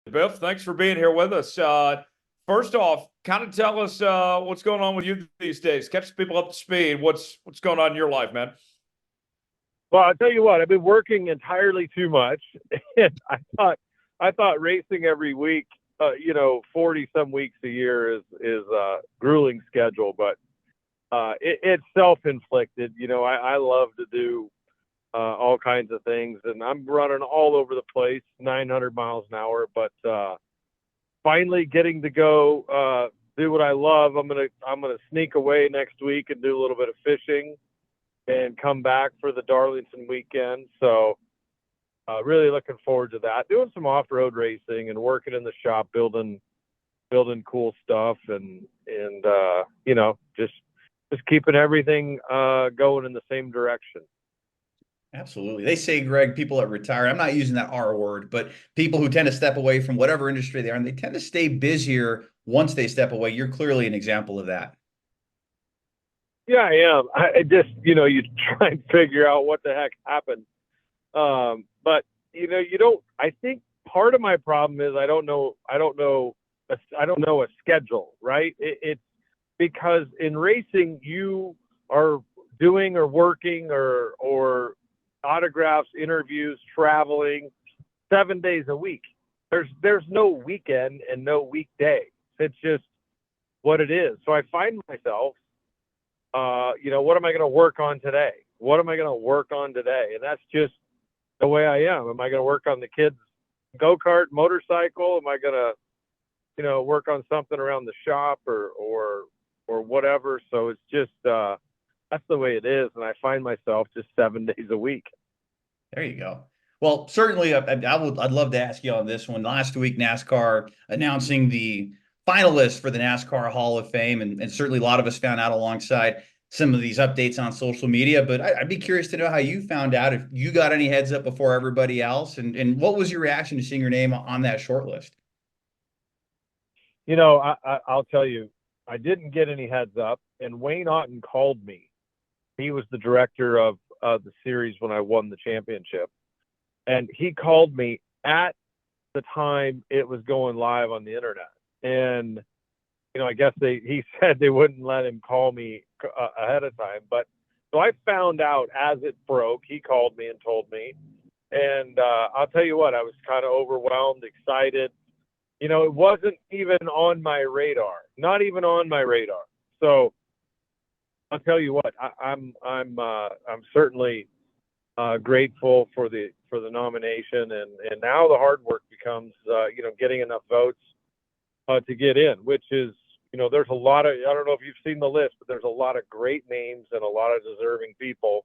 Biff. Thanks for being here with us. First off, kind of tell us what's going on with you these days. Catch people up to speed. What's going on in your life, man? Well, I'll tell you what, I've been working entirely too much. And I thought racing every week, 40 some weeks a year is a grueling schedule, but it's self-inflicted. I love to do all kinds of things, and I'm running all over the place, 900 miles an hour, but finally getting to go do what I love. I'm gonna sneak away next week and do a little bit of fishing and come back for the Darlington weekend. So really looking forward to that. Doing some off-road racing and working in the shop, building cool stuff, and just keeping everything going in the same direction. Absolutely. They say, Greg, people that retire, I'm not using that R word, but people who tend to step away from whatever industry they are, and they tend to stay busier once they step away. You're clearly an example of that. Yeah, I am. I just, you try and figure out what the heck happened. But you don't. I think part of my problem is I don't know a schedule, right? It's because in racing you are doing or working or autographs, interviews, traveling 7 days a week. There's no weekend and no weekday. It's just what it is. So I find myself, what am I going to work on today? What am I going to work on today? And that's just the way I am. Am I going to work on the kids' go-kart, motorcycle? Am I going to, work on something around the shop or whatever? So it's just, that's the way it is. And I find myself just 7 days a week. There you go. Well, certainly, I'd love to ask you on this one. Last week, NASCAR announcing the finalists for the NASCAR Hall of Fame, and certainly a lot of us found out alongside some of these updates on social media. But I'd be curious to know how you found out, if you got any heads up before everybody else, and what was your reaction to seeing your name on that short list? I'll tell you, I didn't get any heads up, and Wayne Otten called me. He was the director of the series when I won the championship. And he called me at the time it was going live on the internet. And, I guess he said they wouldn't let him call me ahead of time. But so I found out as it broke. He called me and told me. And I'll tell you what, I was kind of overwhelmed, excited. It wasn't even on my radar, not even on my radar. So I'll tell you what, I'm certainly grateful for the nomination, and now the hard work becomes getting enough votes to get in, which is there's a lot of, I don't know if you've seen the list, but there's a lot of great names and a lot of deserving people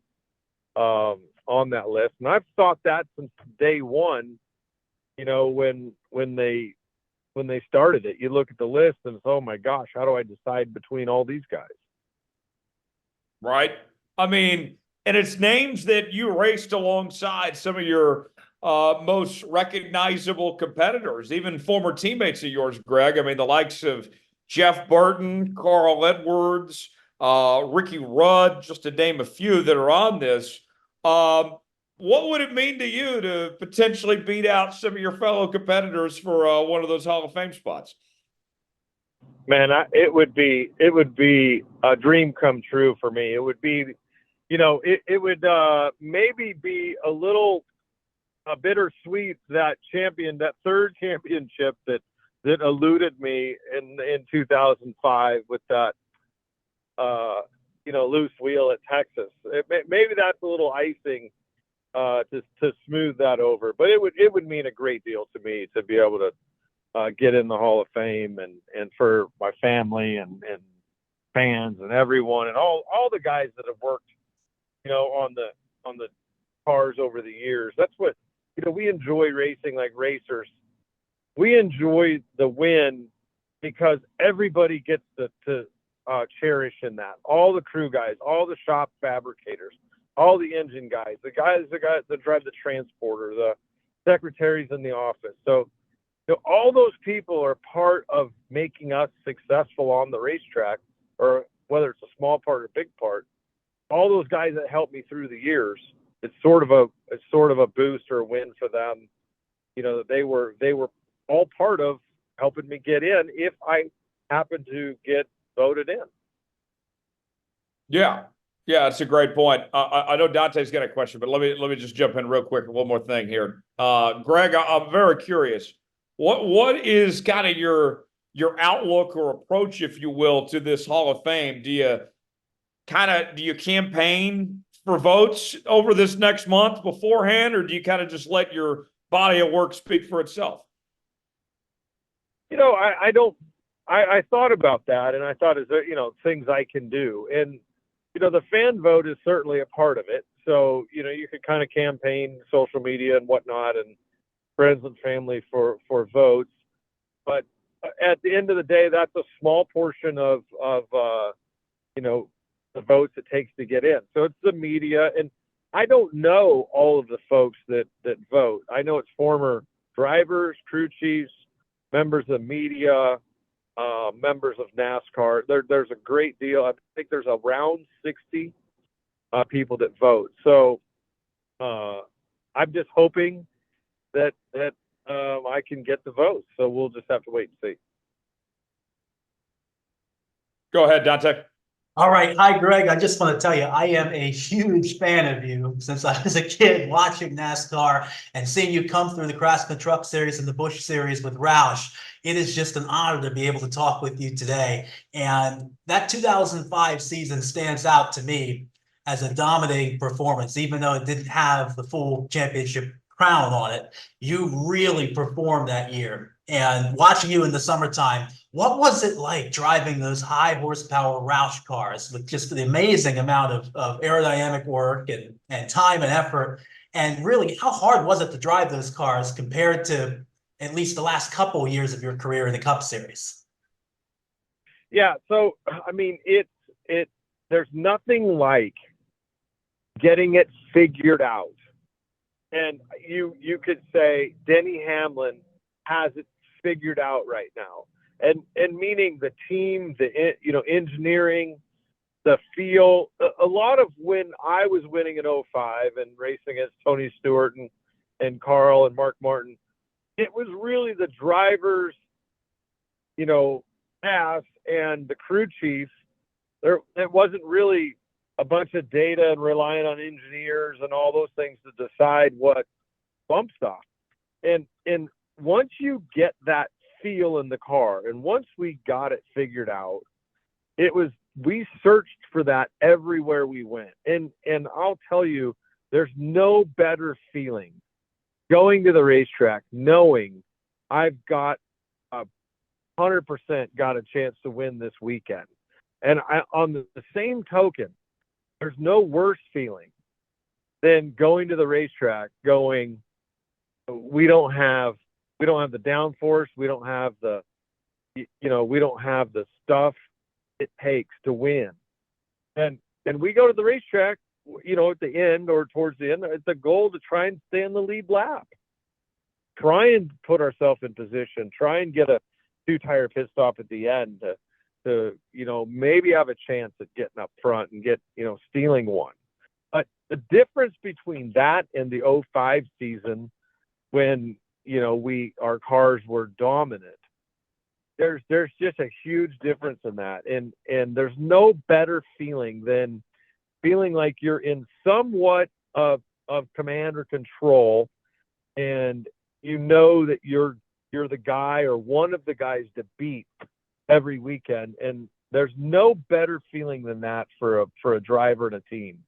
on that list, and I've thought that since day one. When they started it, you look at the list and it's, oh my gosh, how do I decide between all these guys? Right. I mean, and it's names that you raced alongside some of your most recognizable competitors, even former teammates of yours, Greg. I mean, the likes of Jeff Burton, Carl Edwards, Ricky Rudd, just to name a few that are on this. What would it mean to you to potentially beat out some of your fellow competitors for one of those Hall of Fame spots? Man, it would be a dream come true for me. It would be, it would maybe be a little bittersweet, that third championship that eluded me in 2005 with that loose wheel at Texas. Maybe that's a little icing to smooth that over, but it would mean a great deal to me to be able to get in the Hall of Fame, and for my family and fans and everyone and all the guys that have worked, on the cars over the years. That's what, we enjoy racing like racers. We enjoy the win because everybody gets to cherish in that. All the crew guys, all the shop fabricators, all the engine guys, the guys that drive the transporter, the secretaries in the office. So, all those people are part of making us successful on the racetrack, or whether it's a small part or big part. All those guys that helped me through the years, it's sort of a boost or a win for them. That they were all part of helping me get in if I happen to get voted in. Yeah. Yeah, it's a great point. I know Dante's got a question, but let me just jump in real quick. One more thing here. Greg, I'm very curious. What is kind of your outlook or approach, if you will, to this Hall of Fame? Do you campaign for votes over this next month beforehand, or do you kind of just let your body of work speak for itself? You know, I don't. I thought about that, and I thought, is there, things I can do, and the fan vote is certainly a part of it. So, you could kind of campaign social media and whatnot and friends and family for votes. But at the end of the day, that's a small portion of the votes it takes to get in. So it's the media. And I don't know all of the folks that vote. I know it's former drivers, crew chiefs, members of the media, members of NASCAR. There's a great deal. I think there's around 60 people that vote. So I'm just hoping that I can get the votes. So we'll just have to wait and see. Go ahead, Dante. All right. Hi, Greg. I just want to tell you, I am a huge fan of you since I was a kid watching NASCAR and seeing you come through the Craftsman Truck Series and the Busch Series with Roush. It is just an honor to be able to talk with you today. And that 2005 season stands out to me as a dominating performance, even though it didn't have the full championship crown on it. You really performed that year. And watching you in the summertime, what was it like driving those high horsepower Roush cars with just the amazing amount of aerodynamic work and time and effort? And really, how hard was it to drive those cars compared to at least the last couple of years of your career in the Cup Series? Yeah. So, I mean, there's nothing like getting it figured out. And you could say Denny Hamlin has it figured out right now. And meaning the team, the engineering, the feel. A lot of when I was winning in 05 and racing against Tony Stewart and Carl and Mark Martin, it was really the drivers, pass and the crew chief. It wasn't really a bunch of data and relying on engineers and all those things to decide what bump stop. And once you get that feel in the car, and once we got it figured out, we searched for that everywhere we went. And I'll tell you, there's no better feeling going to the racetrack knowing I've got 100% got a chance to win this weekend. And on the same token, there's no worse feeling than going to the racetrack going, we don't have the downforce. We don't have we don't have the stuff it takes to win. And we go to the racetrack, at the end or towards the end, it's a goal to try and stay in the lead lap. Try and put ourselves in position, try and get a 2-tire pit stop at the end to maybe have a chance at getting up front and stealing one. But the difference between that and the 05 season when our cars were dominant, there's just a huge difference in that, and there's no better feeling than feeling like you're in somewhat of command or control, and that you're the guy or one of the guys to beat every weekend, and there's no better feeling than that for a driver and a team.